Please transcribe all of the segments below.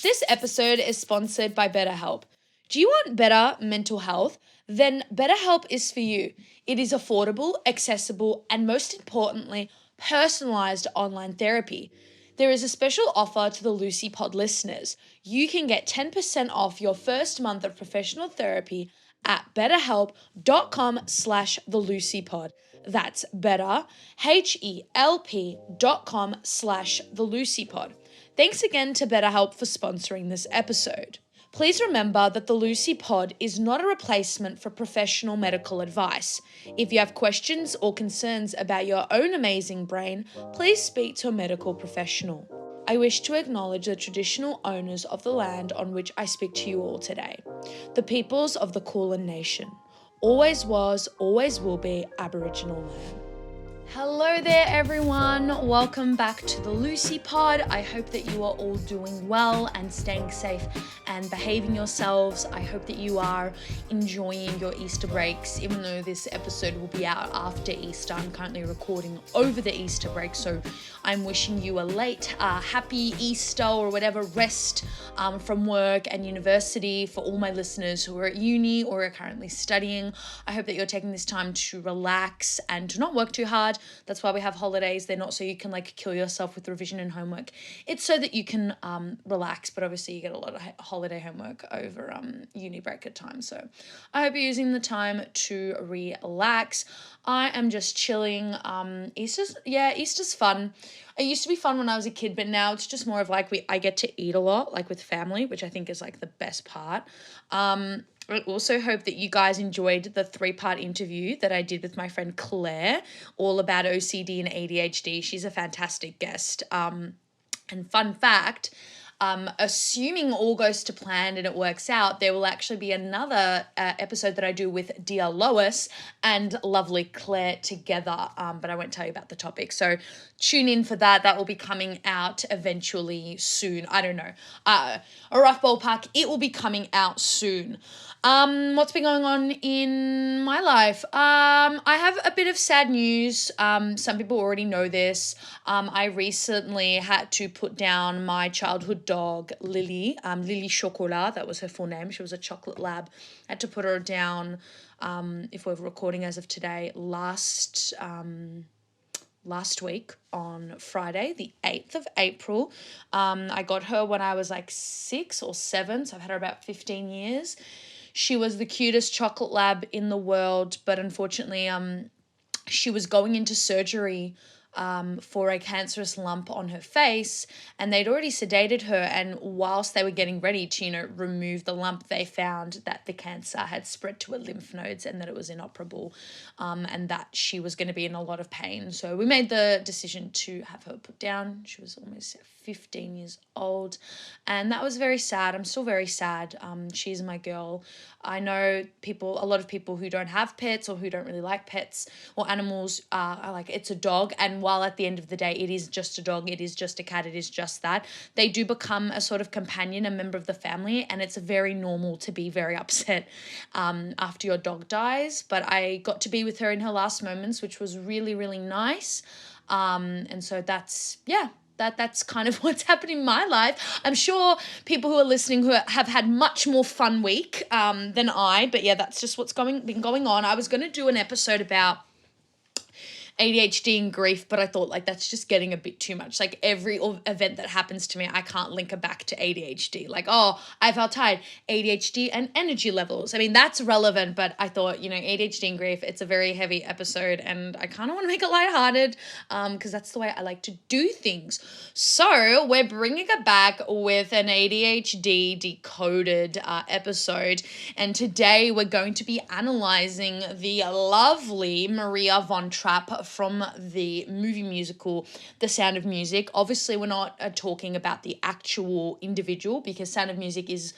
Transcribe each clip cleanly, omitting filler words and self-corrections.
This episode is sponsored by BetterHelp. Do you want better mental health? Then BetterHelp is for you. It is affordable, accessible, and most importantly, personalized online therapy. There is a special offer to the Lucy Pod listeners. You can get 10% off your first month of professional therapy at betterhelp.com/thelucypod. That's better, HELP.com/thelucypod. Thanks again to BetterHelp for sponsoring this episode. Please remember that the Lucy Pod is not a replacement for professional medical advice. If you have questions or concerns about your own amazing brain, please speak to a medical professional. I wish to acknowledge the traditional owners of the land on which I speak to you all today, the peoples of the Kulin Nation. Always was, always will be Aboriginal land. Hello there everyone, welcome back to the Lucy Pod. I hope that you are all doing well and staying safe and behaving yourselves. I hope that you are enjoying your Easter breaks, even though this episode will be out after Easter. I'm currently recording over the Easter break, so I'm wishing you a late happy Easter or whatever rest from work and university for all my listeners who are at uni or are currently studying. I hope that you're taking this time to relax and to not work too hard. That's why we have holidays. They're not so you can kill yourself with revision and homework. It's so that you can relax, but obviously you get a lot of holiday homework over uni break at times. So I hope you're using the time to relax. I am just chilling. Easter's fun. It used to be fun when I was a kid, but now it's just more of I get to eat a lot, with family, which I think is the best part. I also hope that you guys enjoyed the 3-part interview that I did with my friend Claire, all about OCD and ADHD. She's a fantastic guest. And fun fact, assuming all goes to plan and it works out, there will actually be another episode that I do with dear Lois and lovely Claire together, but I won't tell you about the topic. So tune in for that. That will be coming out eventually soon. I don't know. A rough ballpark. It will be coming out soon. What's been going on in my life? I have a bit of sad news. Some people already know this. I recently had to put down my childhood dog, Lily, Lily Chocolat. That was her full name. She was a chocolate lab. I had to put her down, if we're recording as of today, last week on Friday, the 8th of April. I got her when I was 6 or 7, so I've had her about 15 years. She was the cutest chocolate lab in the world, but unfortunately, she was going into surgery for a cancerous lump on her face, and they'd already sedated her, and whilst they were getting ready to remove the lump, they found that the cancer had spread to her lymph nodes and that it was inoperable, and that she was going to be in a lot of pain. So we made the decision to have her put down. She was almost 15 years old, and that was very sad. I'm still very sad. She's my girl. I know a lot of people who don't have pets or who don't really like pets or animals are like, it's a dog, and while at the end of the day it is just a dog, it is just a cat, it is just that, they do become a sort of companion, a member of the family, and it's very normal to be very upset after your dog dies. But I got to be with her in her last moments, which was really, really nice. And so that's kind of what's happened in my life. I'm sure people who are listening who have had much more fun week than I, but yeah, that's just what's been going on. I was going to do an episode about ADHD and grief, but I thought that's just getting a bit too much. Every event that happens to me, I can't link it back to ADHD. I felt tired, ADHD and energy levels. I mean, that's relevant, but I thought, ADHD and grief, it's a very heavy episode, and I kind of want to make it lighthearted because that's the way I like to do things. So we're bringing it back with an ADHD Decoded episode, and today we're going to be analyzing the lovely Maria von Trapp from the movie musical The Sound of Music. Obviously, we're not talking about the actual individual, because Sound of Music is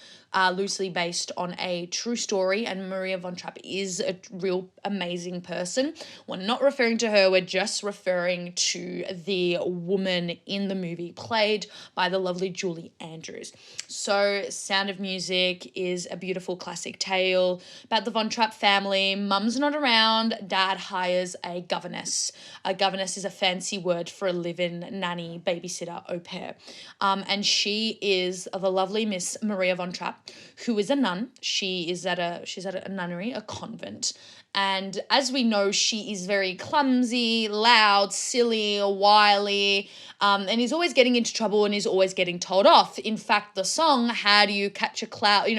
loosely based on a true story, and Maria von Trapp is a real amazing person. We're not referring to her, we're just referring to the woman in the movie, played by the lovely Julie Andrews. So Sound of Music is a beautiful classic tale about the von Trapp family. Mum's not around, dad hires a governess governess. A governess is a fancy word for a live-in nanny, babysitter, au pair. And she is the lovely Miss Maria von Trapp, who is a nun. She's at a nunnery, a convent. And as we know, she is very clumsy, loud, silly, wily, and is always getting into trouble and is always getting told off. In fact, the song, How Do You Catch a Cloud,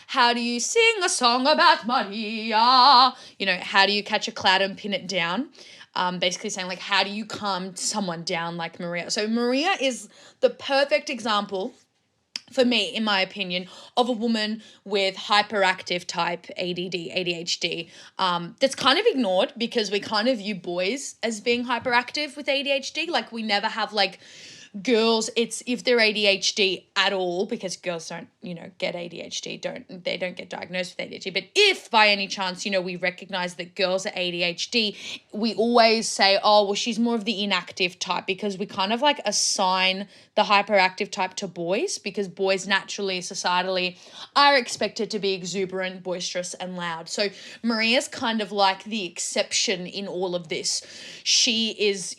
how do you sing a song about Maria? How do you catch a cloud and pin it down? Basically saying, like, how do you calm someone down like Maria? So Maria is the perfect example, for me, in my opinion, of a woman with hyperactive type ADD, ADHD, that's kind of ignored because we kind of view boys as being hyperactive with ADHD. Like, we never have, like, girls, it's if they're ADHD at all, because girls don't, get ADHD, they don't get diagnosed with ADHD. But if by any chance, we recognize that girls are ADHD, we always say, oh, well, she's more of the inactive type, because we kind of like assign the hyperactive type to boys, because boys naturally, societally, are expected to be exuberant, boisterous, and loud. So Maria's kind of like the exception in all of this. She is,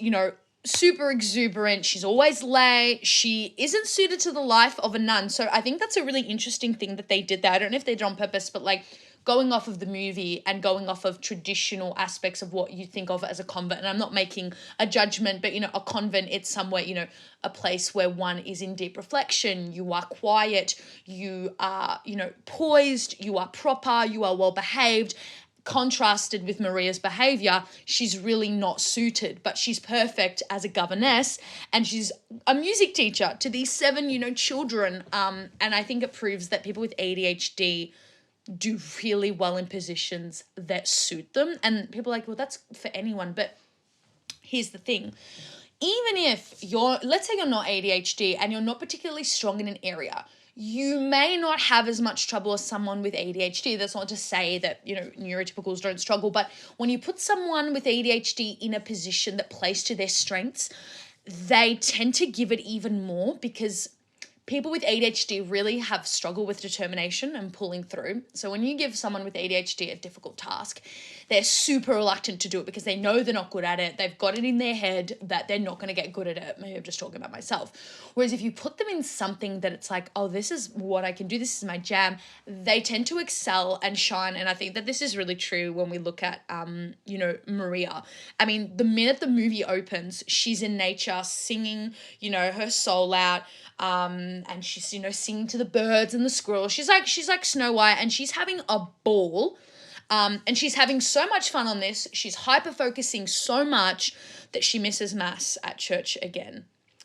super exuberant. She's always late. She isn't suited to the life of a nun. So I think that's a really interesting thing that they did there. I don't know if they did on purpose, but like going off of the movie and going off of traditional aspects of what you think of as a convent. And I'm not making a judgment, but, a convent, it's somewhere, a place where one is in deep reflection. You are quiet. You are, poised. You are proper. You are well behaved. Contrasted with Maria's behavior, she's really not suited, but she's perfect as a governess, and she's a music teacher to these 7, children. And I think it proves that people with ADHD do really well in positions that suit them. And people are like, well, that's for anyone. But here's the thing. Even if let's say you're not ADHD and you're not particularly strong in an area, you may not have as much trouble as someone with ADHD. That's not to say that, neurotypicals don't struggle, but when you put someone with ADHD in a position that plays to their strengths, they tend to give it even more, because people with ADHD really have struggled with determination and pulling through. So when you give someone with ADHD a difficult task, they're super reluctant to do it because they know they're not good at it. They've got it in their head that they're not going to get good at it. Maybe I'm just talking about myself. Whereas if you put them in something that it's like, oh, this is what I can do, this is my jam, they tend to excel and shine. And I think that this is really true when we look at, Maria. I mean, the minute the movie opens, she's in nature singing, her soul out. And she's, singing to the birds and the squirrels. She's like Snow White, and she's having a ball. And she's having so much fun on this. She's hyper-focusing so much that she misses mass at church again,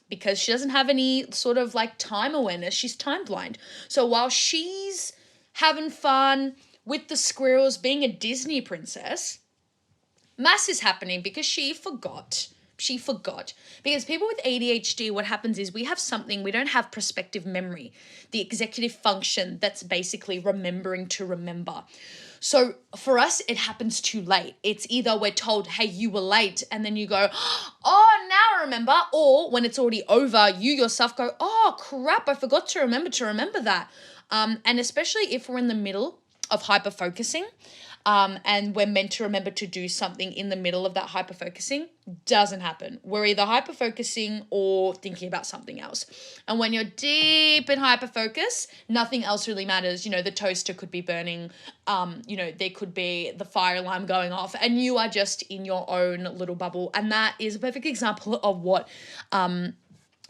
because she doesn't have any sort of like time awareness. She's time blind. So while she's having fun with the squirrels, being a Disney princess, mass is happening because she forgot. Because people with ADHD, what happens is we don't have prospective memory, the executive function that's basically remembering to remember. So for us, it happens too late. It's either we're told, hey, you were late, and then you go, oh, now I remember. Or when it's already over, you yourself go, oh, crap, I forgot to remember that. And especially if we're in the middle of hyper-focusing, and we're meant to remember to do something in the middle of that hyper-focusing, doesn't happen. We're either hyper-focusing or thinking about something else. And when you're deep in hyper-focus, nothing else really matters. The toaster could be burning, there could be the fire alarm going off, and you are just in your own little bubble. And that is a perfect example of what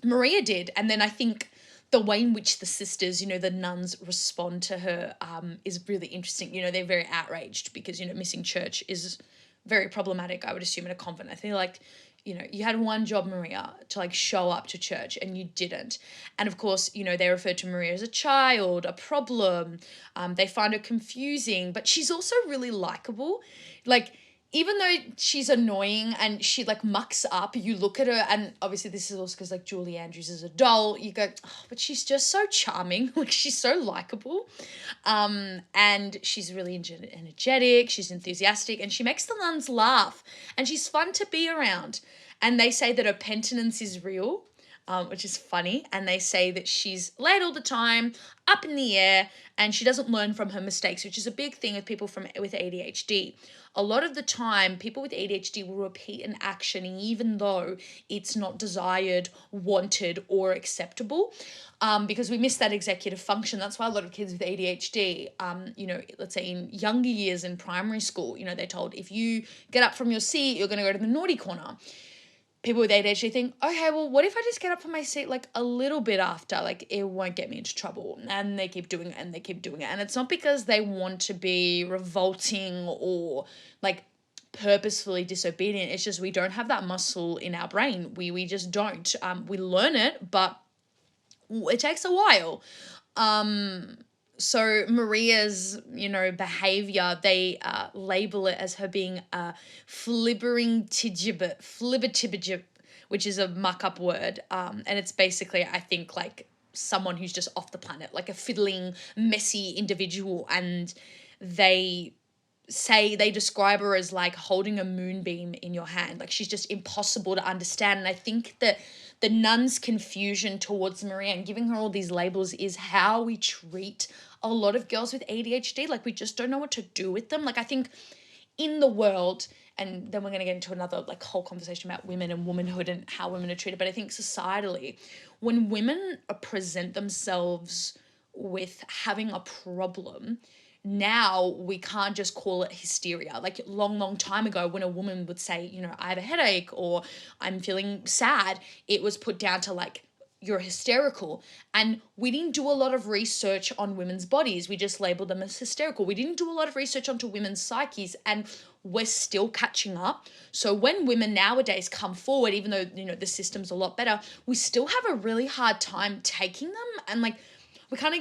Maria did. And then I think the way in which the sisters, the nuns respond to her is really interesting. They're very outraged because, missing church is very problematic, I would assume, in a convent. I feel like, you had one job, Maria, to like show up to church, and you didn't. And of course, they refer to Maria as a child, a problem. They find her confusing, but she's also really likable. Like, even though she's annoying and she like mucks up, you look at her, and obviously this is also because like Julie Andrews is a doll, you go, oh, but she's just so charming. Like, she's so likable. And she's really energetic, she's enthusiastic, and she makes the nuns laugh, and she's fun to be around. And they say that her penitence is real. which is funny. And they say that she's late all the time, up in the air, and she doesn't learn from her mistakes, which is a big thing with people with ADHD. A lot of the time, people with ADHD will repeat an action even though it's not desired, wanted, or acceptable, because we miss that executive function. That's why a lot of kids with ADHD, let's say in younger years in primary school, they're told if you get up from your seat, you're going to go to the naughty corner. People with ADHD think, okay, well, what if I just get up from my seat like a little bit after? Like, it won't get me into trouble. And they keep doing it and they keep doing it. And it's not because they want to be revolting or like purposefully disobedient. It's just we don't have that muscle in our brain. We just don't. We learn it, but it takes a while. So Maria's, behavior, they label it as her being a flibbertigibbet, which is a muck-up word. And it's basically, I think, like someone who's just off the planet, like a fiddling, messy individual. And they describe her as like holding a moonbeam in your hand. Like she's just impossible to understand. And I think that the nuns' confusion towards Maria and giving her all these labels is how we treat a lot of girls with ADHD. Like we just don't know what to do with them. Like I think in the world, and then we're going to get into another like whole conversation about women and womanhood and how women are treated. But I think societally, when women present themselves with having a problem, now we can't just call it hysteria. Like long time ago, when a woman would say, I have a headache or I'm feeling sad, it was put down to like, you're hysterical. And we didn't do a lot of research on women's bodies. We just labeled them as hysterical. We didn't do a lot of research onto women's psyches, and we're still catching up. So when women nowadays come forward, even though, the system's a lot better, we still have a really hard time taking them. And like,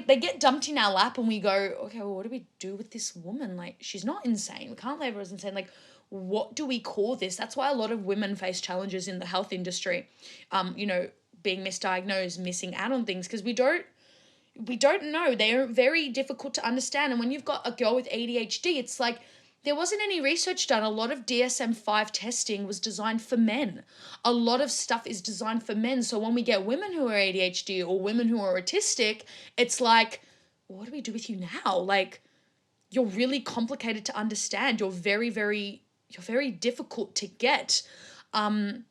they get dumped in our lap and we go, okay, well, what do we do with this woman? Like, she's not insane. We can't label her as insane. Like, what do we call this? That's why a lot of women face challenges in the health industry, being misdiagnosed, missing out on things, because we don't know. They are very difficult to understand. And when you've got a girl with ADHD, it's like, there wasn't any research done. A lot of DSM-5 testing was designed for men. A lot of stuff is designed for men. So when we get women who are ADHD or women who are autistic, it's like, what do we do with you now? Like, you're really complicated to understand. You're very, very difficult to get. And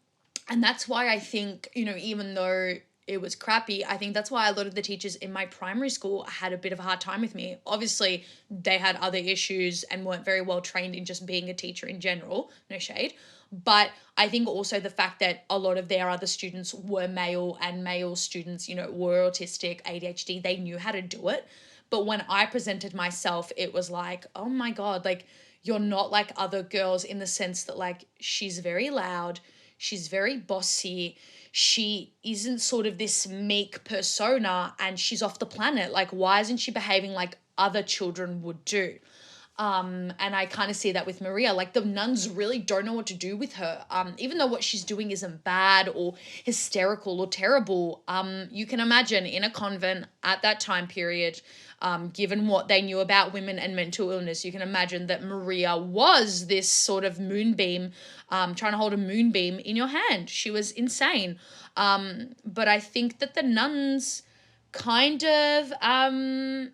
that's why I think, even though it was crappy, I think that's why a lot of the teachers in my primary school had a bit of a hard time with me. Obviously, they had other issues and weren't very well trained in just being a teacher in general, no shade. But I think also the fact that a lot of their other students were male, and male students, were autistic, ADHD, they knew how to do it. But when I presented myself, it was like, oh my God, like, you're not like other girls in the sense that like, she's very loud, she's very bossy, she isn't sort of this meek persona, and she's off the planet. Like, why isn't she behaving like other children would do? And I kind of see that with Maria. Like, the nuns really don't know what to do with her. Even though what she's doing isn't bad or hysterical or terrible, you can imagine in a convent at that time period, given what they knew about women and mental illness, you can imagine that Maria was this sort of moonbeam, trying to hold a moonbeam in your hand. She was insane. But I think that the nuns kind of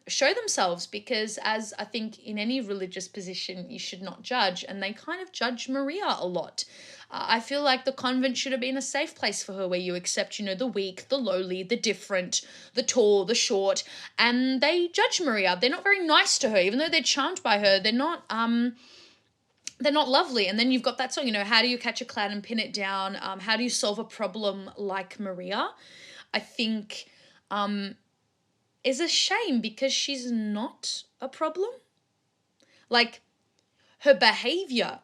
show themselves, because as I think in any religious position, you should not judge, and they kind of judge Maria a lot. I feel like the convent should have been a safe place for her, where you accept, the weak, the lowly, the different, the tall, the short, and they judge Maria. They're not very nice to her, even though they're charmed by her. They're not lovely. And then you've got that song, how do you catch a cloud and pin it down? How do you solve a problem like Maria? I think is a shame, because she's not a problem. Like, her behavior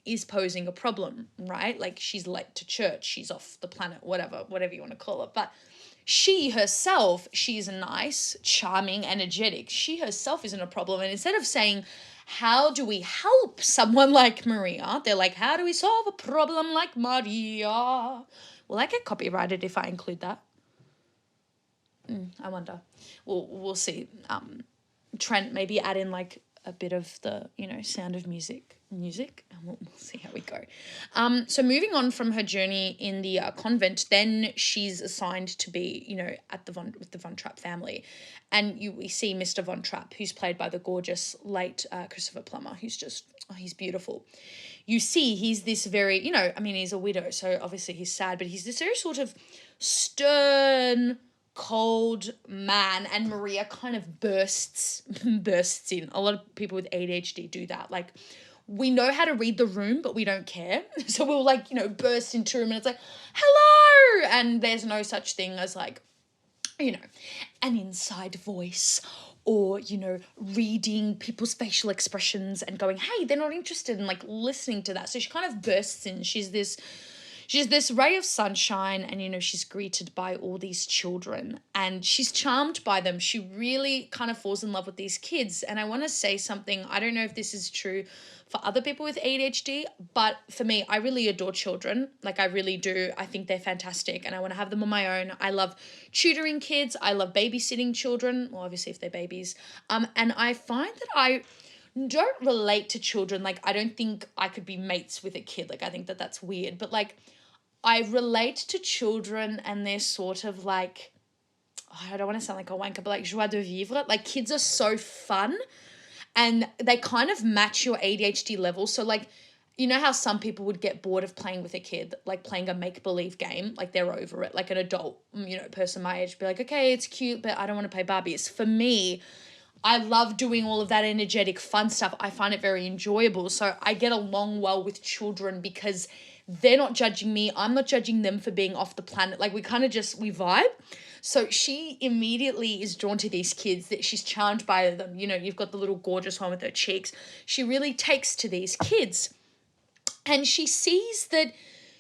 is posing a problem, right? Like, she's late to church, she's off the planet, whatever you want to call it. But she herself, she's nice, charming, energetic. She herself isn't a problem. And instead of saying, how do we help someone like Maria, they're like, how do we solve a problem like Maria? Will I get copyrighted if I include that? I wonder. We'll see. Trent, maybe add in like a bit of the, Sound of Music, and we'll see how we go. So moving on from her journey in the convent, then she's assigned to be, at with the Von Trapp family. And we see Mr. Von Trapp, who's played by the gorgeous late Christopher Plummer, who's just, he's beautiful. You see he's this very, he's a widow, so obviously he's sad, but he's this very sort of stern, cold man, and Maria kind of bursts in. A lot of people with ADHD do that. Like, we know how to read the room, but we don't care. So we'll burst into a room and it's like, hello! And there's no such thing as like, an inside voice or, reading people's facial expressions and going, hey, they're not interested in listening to that. So she kind of bursts in. She's this ray of sunshine and, she's greeted by all these children and she's charmed by them. She really kind of falls in love with these kids. And I want to say something. I don't know if this is true for other people with ADHD, but for me, I really adore children. I really do. I think they're fantastic and I want to have them on my own. I love tutoring kids. I love babysitting children. Well, obviously if they're babies. And I find that I don't relate to children. I don't think I could be mates with a kid. I think that that's weird. But I relate to children and they're sort of I don't want to sound like a wanker, but joie de vivre. Kids are so fun and they kind of match your ADHD level. So you know how some people would get bored of playing with a kid, playing a make-believe game, they're over it, an adult, person my age, be like, okay, it's cute, but I don't want to play Barbies. For me, I love doing all of that energetic, fun stuff. I find it very enjoyable. So I get along well with children because they're not judging me. I'm not judging them for being off the planet. We kind of we vibe. So she immediately is drawn to these kids, that she's charmed by them. You've got the little gorgeous one with her cheeks. She really takes to these kids. And she sees that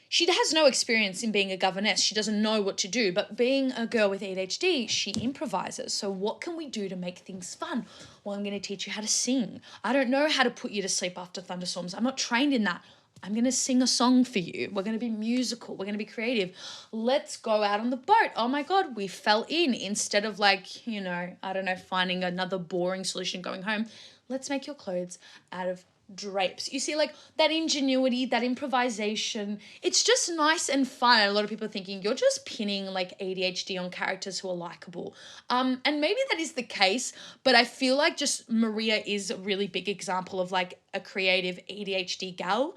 she has no experience in being a governess. She doesn't know what to do. But being a girl with ADHD, she improvises. So what can we do to make things fun? Well, I'm going to teach you how to sing. I don't know how to put you to sleep after thunderstorms. I'm not trained in that. I'm going to sing a song for you. We're going to be musical. We're going to be creative. Let's go out on the boat. Oh my God, we fell in. Instead of finding another boring solution going home, let's make your clothes out of drapes. You see that ingenuity, that improvisation. It's just nice and fun. A lot of people are thinking you're just pinning ADHD on characters who are likable. And maybe that is the case, but I feel just Maria is a really big example of a creative ADHD gal.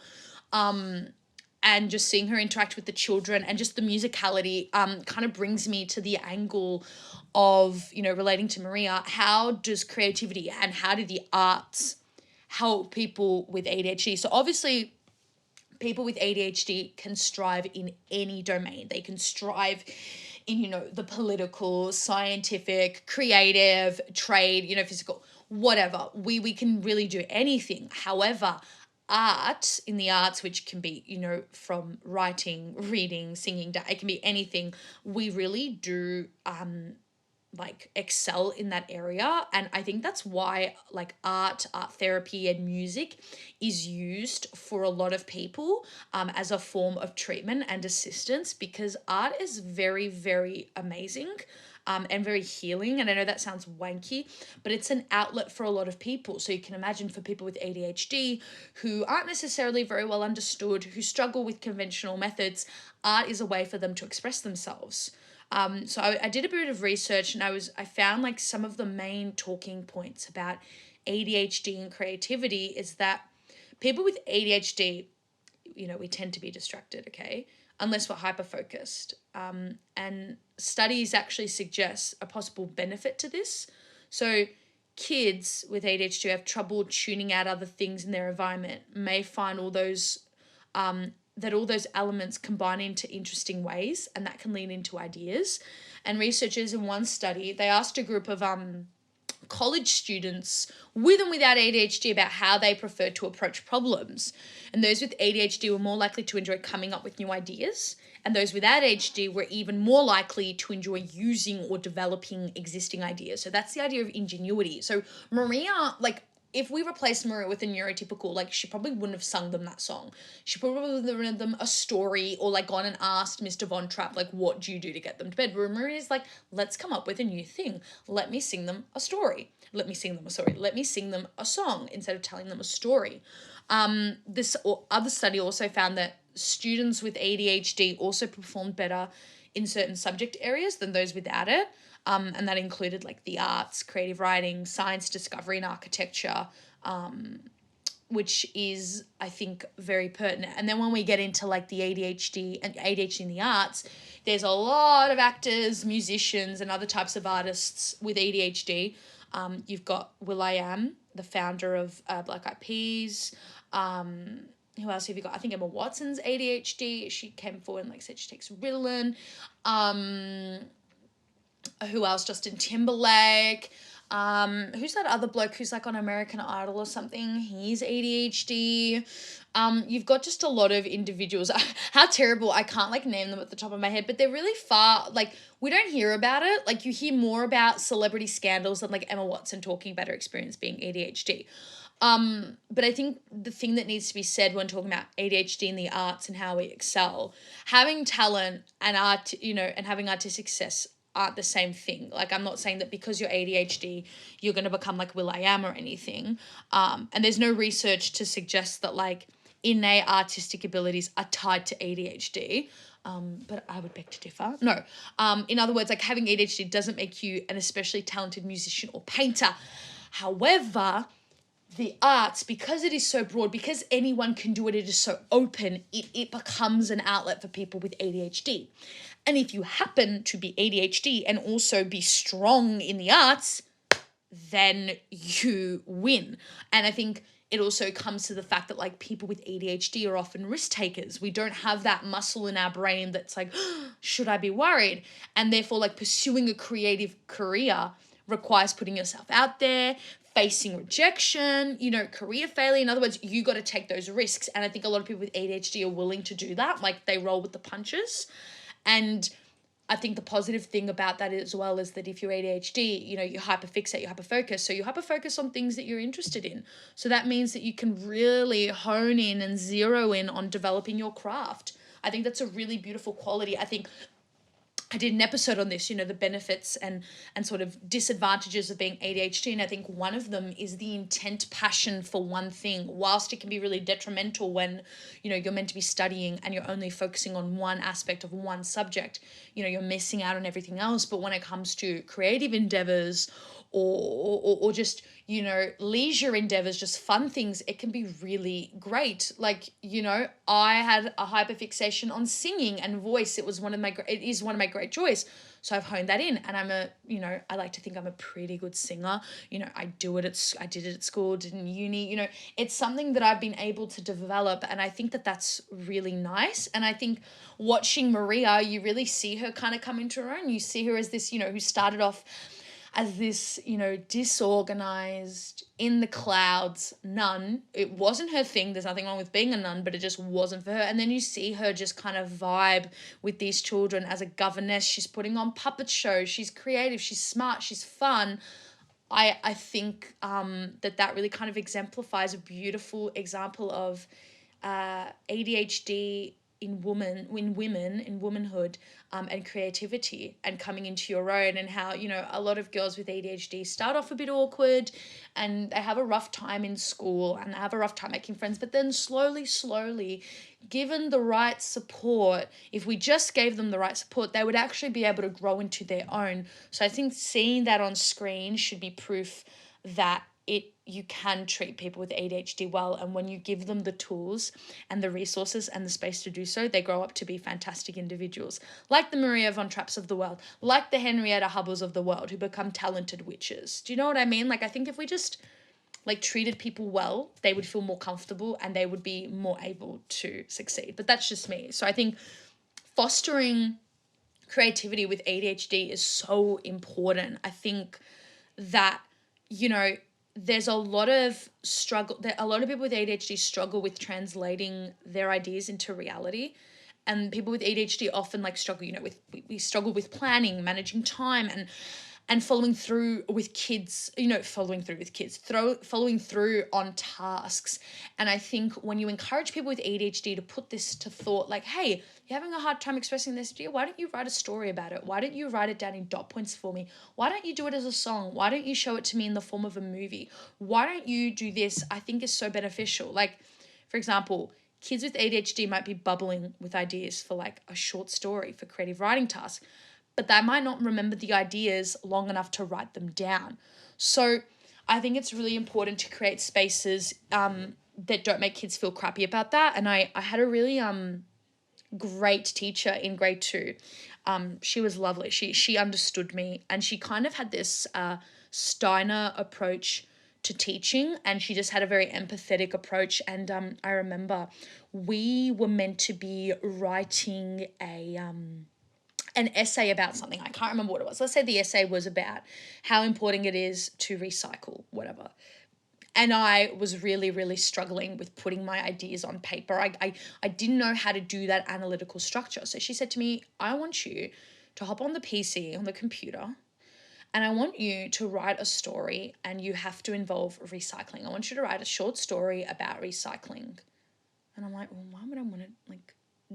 And just seeing her interact with the children and just the musicality kind of brings me to the angle of, relating to Maria. How does creativity and how do the arts help people with ADHD? So obviously people with ADHD can strive in any domain. They can strive in, the political, scientific, creative, trade, physical, whatever. We can really do anything. However, art, in the arts, which can be, from writing, reading, singing, it can be anything. We really do excel in that area. And I think that's why art therapy and music is used for a lot of people as a form of treatment and assistance, because art is very, very amazing. And very healing. And I know that sounds wanky, but it's an outlet for a lot of people. So you can imagine for people with ADHD who aren't necessarily very well understood, who struggle with conventional methods, art is a way for them to express themselves. So I did a bit of research and I found some of the main talking points about ADHD and creativity is that people with ADHD, we tend to be distracted, okay? Unless we're hyper-focused. And studies actually suggest a possible benefit to this. So kids with ADHD who have trouble tuning out other things in their environment may find all those elements combine into interesting ways, and that can lead into ideas. And researchers in one study, they asked a group of college students with and without ADHD about how they prefer to approach problems. And those with ADHD were more likely to enjoy coming up with new ideas. And those without ADHD were even more likely to enjoy using or developing existing ideas. So that's the idea of ingenuity. So Maria, if we replaced Maria with a neurotypical, like, she probably wouldn't have sung them that song. She probably would have written them a story, or like gone and asked Mr. Von Trapp, like, what do you do to get them to bed? Where Maria's like, let's come up with a new thing. Let me sing them a story. Let me sing them a song instead of telling them a story. This other study also found that students with ADHD also performed better in certain subject areas than those without it. And that included like the arts, creative writing, science, discovery, and architecture, which is, I think, very pertinent. And then when we get into like the ADHD in the arts, there's a lot of actors, musicians, and other types of artists with ADHD. You've got will.i.am, the founder of Black Eyed Peas. Who else have you got? I think Emma Watson's ADHD. She came forward and like said she takes Ritalin. Who else? Justin Timberlake. Who's that other bloke who's like on American Idol or something? He's ADHD. You've got just a lot of individuals. How terrible. I can't like name them at the top of my head, but they're really far, like, we don't hear about it. Like, you hear more about celebrity scandals than like Emma Watson talking about her experience being ADHD. But I think the thing that needs to be said when talking about ADHD in the arts and how we excel, having talent and art, and having artistic success aren't the same thing. Like, I'm not saying that because you're ADHD, you're going to become like will.i.am or anything. And there's no research to suggest that like innate artistic abilities are tied to ADHD. But I would beg to differ. No. In other words, like, having ADHD doesn't make you an especially talented musician or painter. However, the arts, because it is so broad, because anyone can do it, it is so open, it becomes an outlet for people with ADHD. And if you happen to be ADHD and also be strong in the arts, then you win. And I think it also comes to the fact that like people with ADHD are often risk takers. We don't have that muscle in our brain that's like, should I be worried? And therefore, like, pursuing a creative career requires putting yourself out there, facing rejection, career failure. In other words, you got to take those risks. And I think a lot of people with ADHD are willing to do that. Like, they roll with the punches. And I think the positive thing about that as well is that if you're ADHD, you hyperfixate, you hyperfocus. So you hyperfocus on things that you're interested in. So that means that you can really hone in and zero in on developing your craft. I think that's a really beautiful quality. I think I did an episode on this, the benefits and sort of disadvantages of being ADHD. And I think one of them is the intent passion for one thing, whilst it can be really detrimental when, you're meant to be studying and you're only focusing on one aspect of one subject, you're missing out on everything else. But when it comes to creative endeavors or just, leisure endeavors, just fun things, it can be really great. Like, I had a hyperfixation on singing and voice. It is one of my great joys. So I've honed that in, and I like to think I'm a pretty good singer. I did it at school, did in uni, it's something that I've been able to develop. And I think that that's really nice. And I think watching Maria, you really see her kind of come into her own. You see her as this, who started off as this, disorganized, in the clouds nun. It wasn't her thing. There's nothing wrong with being a nun, but it just wasn't for her. And then you see her just kind of vibe with these children as a governess. She's putting on puppet shows. She's creative. She's smart. She's fun. I think that really kind of exemplifies a beautiful example of ADHD in womanhood, and creativity and coming into your own, and how, a lot of girls with ADHD start off a bit awkward and they have a rough time in school and they have a rough time making friends, but then slowly, given the right support, if we just gave them the right support, they would actually be able to grow into their own. So I think seeing that on screen should be proof that you can treat people with ADHD well, and when you give them the tools and the resources and the space to do so, they grow up to be fantastic individuals, like the Maria von Trapps of the world, like the Henrietta Hubbells of the world, who become talented witches. Do you know what I mean? Like, I think if we just treated people well, they would feel more comfortable and they would be more able to succeed. But that's just me. So I think fostering creativity with ADHD is so important. I think that, there's a lot of struggle. A lot of people with ADHD struggle with translating their ideas into reality. And people with ADHD often struggle, we struggle with planning, managing time, and following through with kids, following through on tasks. And I think when you encourage people with ADHD to put this to thought, like, hey, you're having a hard time expressing this idea, why don't you write a story about it? Why don't you write it down in dot points for me? Why don't you do it as a song? Why don't you show it to me in the form of a movie? Why don't you do this? I think is so beneficial. Like, for example, kids with ADHD might be bubbling with ideas for like a short story for creative writing tasks, but they might not remember the ideas long enough to write them down. So I think it's really important to create spaces that don't make kids feel crappy about that. And I had a really great teacher in grade 2. She was lovely. She understood me, and she kind of had this Steiner approach to teaching, and she just had a very empathetic approach. And I remember we were meant to be writing an essay about something. I can't remember what it was. Let's say the essay was about how important it is to recycle, whatever. And I was really, really struggling with putting my ideas on paper. I didn't know how to do that analytical structure. So she said to me, I want you to hop on the PC, on the computer, and I want you to write a story, and you have to involve recycling. I want you to write a short story about recycling. And I'm like, well, why would I want to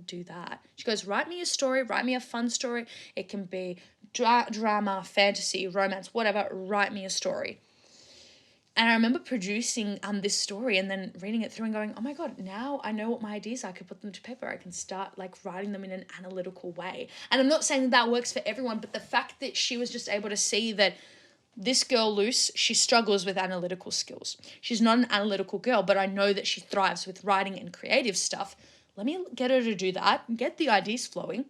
do that? She goes, write me a story, write me a fun story. It can be drama, fantasy, romance, whatever. Write me a story. And I remember producing this story and then reading it through and going, oh my God, now I know what my ideas are. I could put them to paper. I can start like writing them in an analytical way. And I'm not saying that works for everyone, but the fact that she was just able to see that this girl, Luce, she struggles with analytical skills. She's not an analytical girl, but I know that she thrives with writing and creative stuff. Let me get her to do that, get the ideas flowing,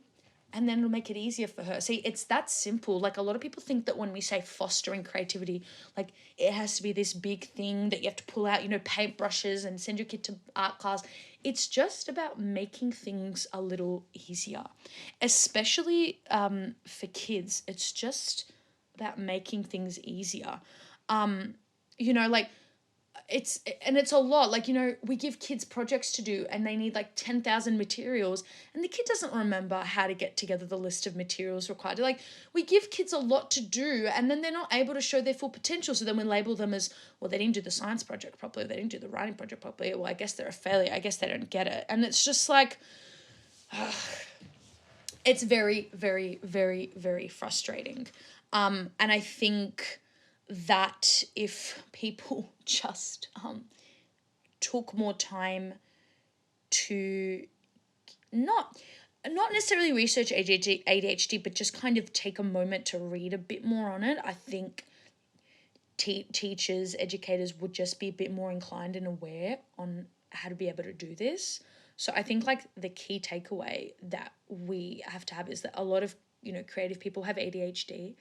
and then it'll make it easier for her. See, it's that simple. Like, a lot of people think that when we say fostering creativity, like it has to be this big thing that you have to pull out, paintbrushes and send your kid to art class. It's just about making things a little easier, especially for kids. It's just about making things easier. It's a lot. Like, we give kids projects to do and they need like 10,000 materials, and the kid doesn't remember how to get together the list of materials required. Like, we give kids a lot to do and then they're not able to show their full potential. So then we label them as, well, they didn't do the science project properly. They didn't do the writing project properly. Well, I guess they're a failure. I guess they don't get it. And it's just like, it's very, very, very, very frustrating. And I think that if people just took more time to not necessarily research ADHD, but just kind of take a moment to read a bit more on it, I think teachers, educators would just be a bit more inclined and aware on how to be able to do this. So I think like the key takeaway that we have to have is that a lot of, creative people have ADHD.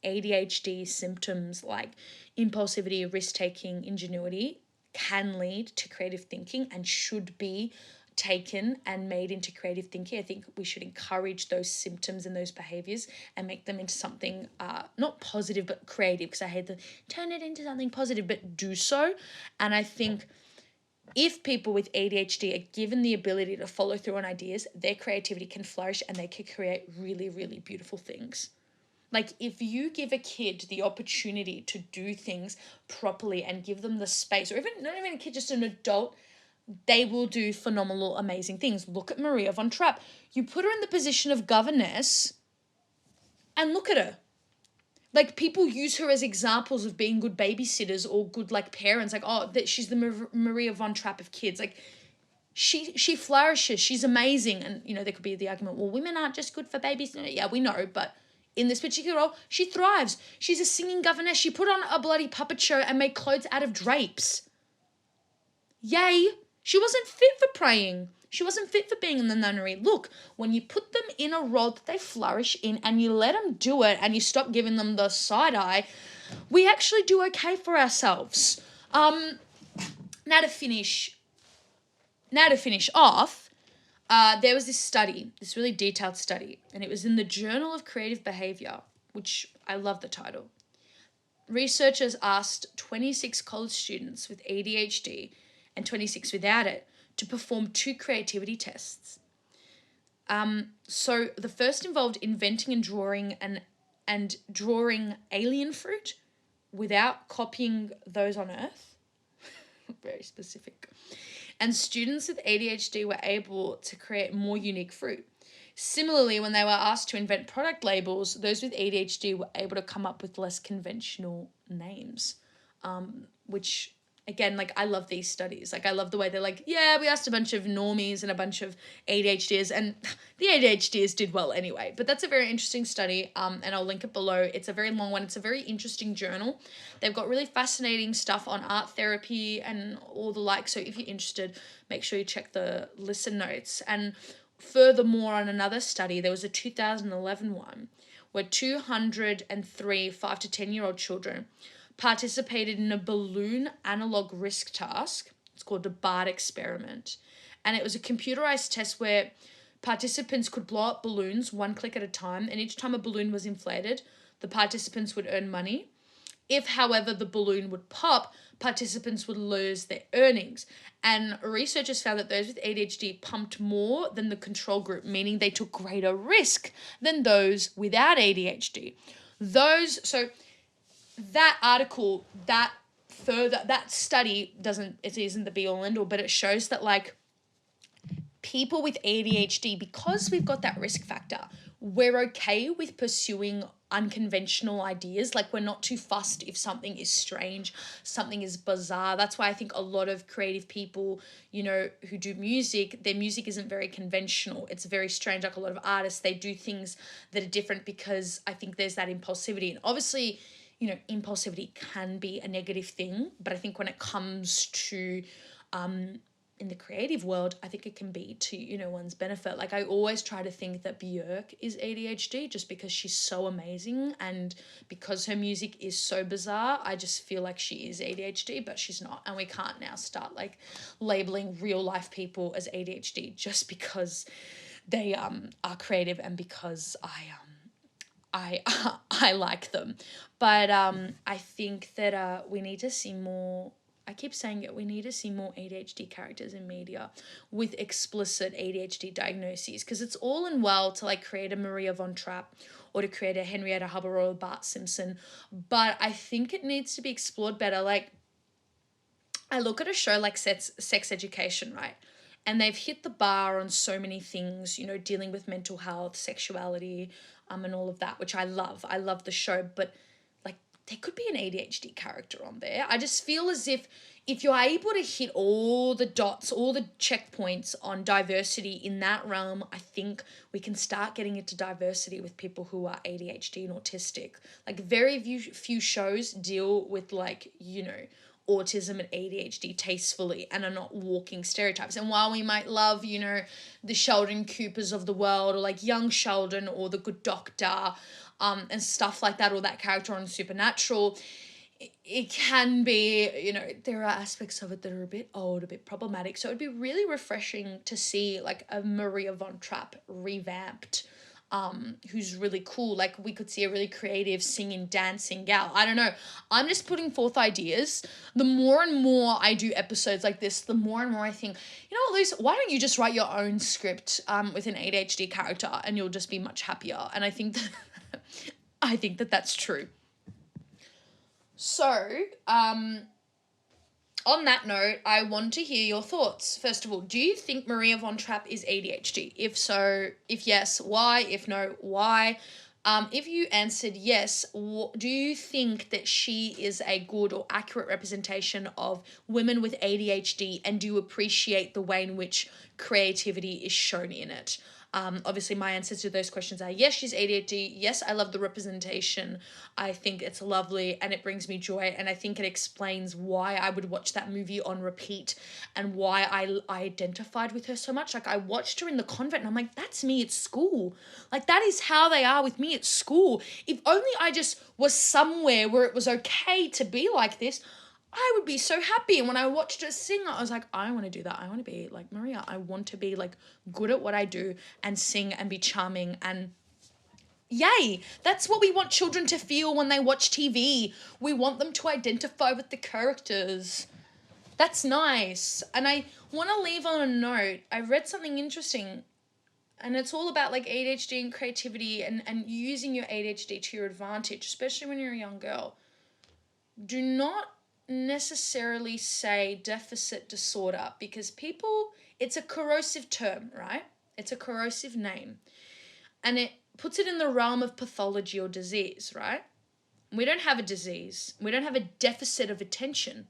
ADHD symptoms like impulsivity, risk-taking, ingenuity can lead to creative thinking and should be taken and made into creative thinking. I think we should encourage those symptoms and those behaviors and make them into something not positive but creative, because I hate to turn it into something positive, but do so. And I think if people with ADHD are given the ability to follow through on ideas, their creativity can flourish and they can create really, really beautiful things. Like, if you give a kid the opportunity to do things properly and give them the space, or even not even a kid, just an adult, they will do phenomenal, amazing things. Look at Maria von Trapp. You put her in the position of governess and look at her. Like, people use her as examples of being good babysitters or good, like, parents. Like, oh, that she's the Maria von Trapp of kids. Like, she flourishes. She's amazing. And, there could be the argument, well, women aren't just good for babies. Yeah, we know, but in this particular role, she thrives. She's a singing governess. She put on a bloody puppet show and made clothes out of drapes. Yay. She wasn't fit for praying. She wasn't fit for being in the nunnery. Look, when you put them in a role that they flourish in and you let them do it and you stop giving them the side eye, we actually do okay for ourselves. Now to finish off, there was this study, this really detailed study, and it was in the Journal of Creative Behavior, which I love the title. Researchers asked 26 college students with ADHD and 26 without it to perform 2 creativity tests. So the first involved inventing and drawing an and drawing alien fruit without copying those on Earth. Very specific. And students with ADHD were able to create more unique fruit. Similarly, when they were asked to invent product labels, those with ADHD were able to come up with less conventional names, which, again, like, I love these studies. Like, I love the way they're like, yeah, we asked a bunch of normies and a bunch of ADHDers, and the ADHDers did well anyway. But that's a very interesting study, and I'll link it below. It's a very long one. It's a very interesting journal. They've got really fascinating stuff on art therapy and all the like. So if you're interested, make sure you check the listen notes. And furthermore, on another study, there was a 2011 one where 203 5 to 10-year-old children participated in a balloon analog risk task. It's called the BART experiment. And it was a computerized test where participants could blow up balloons one click at a time, and each time a balloon was inflated, the participants would earn money. If, however, the balloon would pop, participants would lose their earnings. And researchers found that those with ADHD pumped more than the control group, meaning they took greater risk than those without ADHD. So that article, that study isn't the be all end all, but it shows that, like, people with ADHD, because we've got that risk factor, we're okay with pursuing unconventional ideas. Like, we're not too fussed if something is strange, something is bizarre. That's why I think a lot of creative people, who do music, their music isn't very conventional. It's very strange. Like, a lot of artists, they do things that are different because I think there's that impulsivity. And obviously, impulsivity can be a negative thing, but I think when it comes to in the creative world, I think it can be to, one's benefit. Like, I always try to think that Björk is ADHD just because she's so amazing, and because her music is so bizarre, I just feel like she is ADHD, but she's not. And we can't now start, like, labeling real life people as ADHD just because they are creative and because I like them. But I think that we need to see more. I keep saying it, we need to see more ADHD characters in media with explicit ADHD diagnoses, because it's all and well to, like, create a Maria von Trapp or to create a Henrietta Hubbard or a Bart Simpson, but I think it needs to be explored better. Like, I look at a show like Sex Education, right? And they've hit the bar on so many things, dealing with mental health, sexuality, and all of that, which I love. I love the show, but, like, there could be an ADHD character on there. I just feel as if you're able to hit all the dots, all the checkpoints on diversity in that realm, I think we can start getting into diversity with people who are ADHD and autistic. Like, very few shows deal with, like, autism and ADHD tastefully and are not walking stereotypes. And while we might love, the Sheldon Coopers of the world, or like young Sheldon or the Good Doctor, and stuff like that, or that character on Supernatural, it can be, there are aspects of it that are a bit old, a bit problematic. So it'd be really refreshing to see, like, a Maria von Trapp revamped, who's really cool. Like, we could see a really creative singing, dancing gal. I don't know. I'm just putting forth ideas. The more and more I do episodes like this, the more and more I think, what, Luce, why don't you just write your own script with an ADHD character, and you'll just be much happier. And I think that that's true. So, on that note, I want to hear your thoughts. First of all, do you think Maria von Trapp is ADHD? If so, if yes, why? If no, why? If you answered yes, do you think that she is a good or accurate representation of women with ADHD, and do you appreciate the way in which creativity is shown in it? Obviously, my answers to those questions are yes, she's ADHD. Yes, I love the representation. I think it's lovely and it brings me joy. And I think it explains why I would watch that movie on repeat and why I identified with her so much. Like, I watched her in the convent and I'm like, that's me at school. Like, that is how they are with me at school. If only I just was somewhere where it was okay to be like this, I would be so happy. And when I watched her sing, I was like, I want to do that. I want to be like Maria. I want to be, like, good at what I do and sing and be charming, and yay. That's what we want children to feel when they watch TV. We want them to identify with the characters. That's nice. And I want to leave on a note. I read something interesting. And it's all about like ADHD and creativity and using your ADHD to your advantage, especially when you're a young girl. Do not necessarily say deficit disorder, because people, it's a corrosive term, right? It's a corrosive name. And it puts it in the realm of pathology or disease, right? We don't have a disease. We don't have a deficit of attention.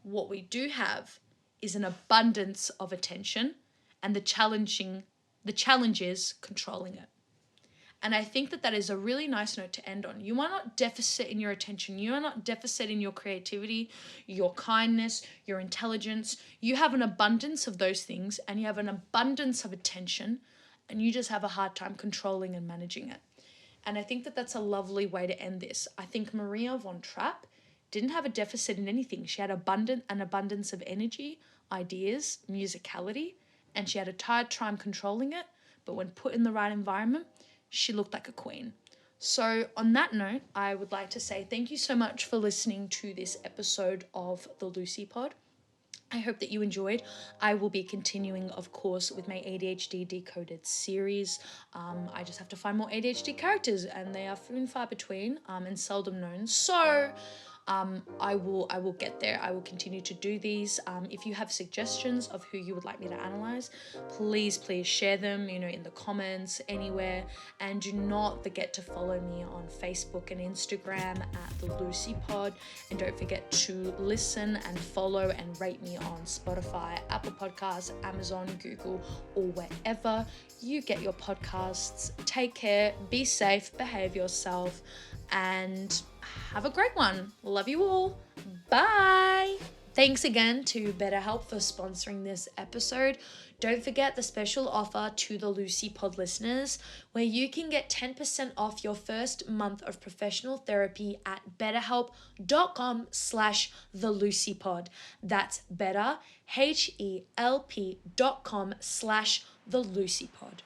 What we do have is an abundance of attention, and the challenge is controlling it. And I think that is a really nice note to end on. You are not deficit in your attention. You are not deficit in your creativity, your kindness, your intelligence. You have an abundance of those things, and you have an abundance of attention, and you just have a hard time controlling and managing it. And I think that that's a lovely way to end this. I think Maria von Trapp didn't have a deficit in anything. She had an abundance of energy, ideas, musicality, and she had a tired time controlling it. But when put in the right environment, she looked like a queen. So on that note, I would like to say thank you so much for listening to this episode of the Lucy Pod. I hope that you enjoyed. I will be continuing, of course, with my ADHD Decoded series. I just have to find more ADHD characters, and they are few and far between and seldom known. So I will get there. I will continue to do these. If you have suggestions of who you would like me to analyze, please share them, in the comments, anywhere. And do not forget to follow me on Facebook and Instagram at the Lucy Pod. And don't forget to listen and follow and rate me on Spotify, Apple Podcasts, Amazon, Google, or wherever you get your podcasts. Take care, be safe, behave yourself, and have a great one. Love you all. Bye. Thanks again to BetterHelp for sponsoring this episode. Don't forget the special offer to the Lucy Pod listeners, where you can get 10% off your first month of professional therapy at betterhelp.com/thelucypod. That's better, HELP.com/thelucypod.